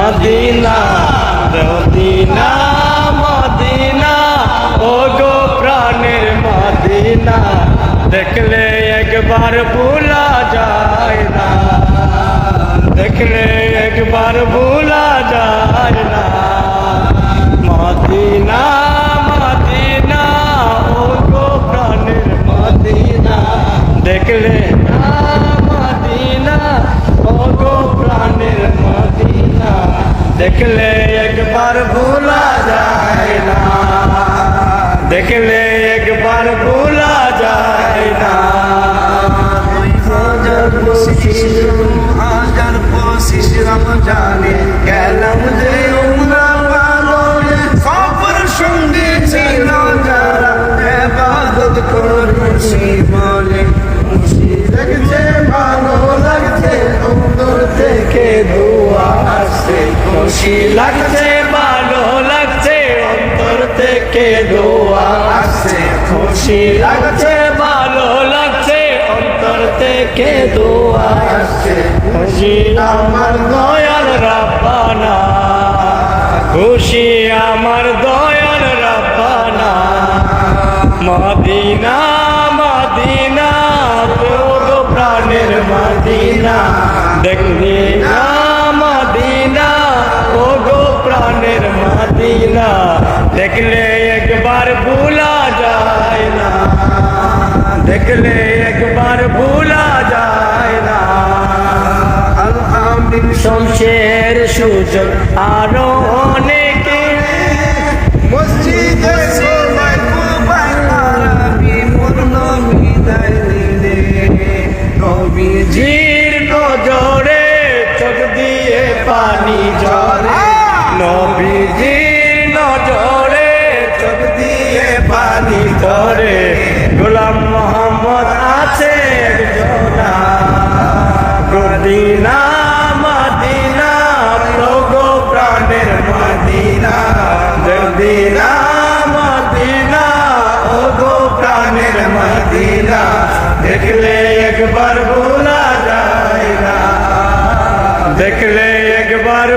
Medina Medina Medina oh গো প্রাণের Medina দেখলে একবার ভোলা যায় না দেখলে একবার ভোলা যায় না মদিনা মদিনা ও গো প্রাণের মদিনা দেখলে মদিনা ও গো প্রাণের মদিনা দেখলে একবার ভোলা যায় না দেখলে একবার ভোলা যায় না হাজার পঁচিশ রমজানে গেলাম যে উমরা পালনে সফর সঙ্গে ছিল যারা ইবাদত করেছি বলে খুশি লাগছে ভালো লাগছে অন্তর থেকে দোয়া আসছে খুশি লাগছে ভালো লাগছে অন্তর থেকে দোয়া আসছে খুশি লাগছে ভালো লাগছে অন্তর থেকে দোয়া আসছে খুশি আমার দয়াল রাব্বানা খুশি আমার দয়াল রাব্বানা মদিনা মদিনা তোর প্রাণের মদিনা দেখলি না মদিনা ও গো প্রাণের মদিনা দেখলে একবার ভোলা যায় না দেখলে একবার ভোলা যায় না আল-আমিন শমশের সুজন আরো অনেকে মসজিদে সোমায় কুবায় তারাবি পূর্ণ বিদায় দিলে নবীজি জির নজরে চোখ দিয়ে পানি ঝরে নবীজির নজরে চোখ দিয়ে পানি ঝরে গোলাম মোহাম্মদ আছে একজনা মদিনা মদিনা লোগো প্রাণের মদিনা মদিনা মদিনা ও গো প্রাণের মদিনা দেখলে একবার ভোলা যায় না দেখলে একবার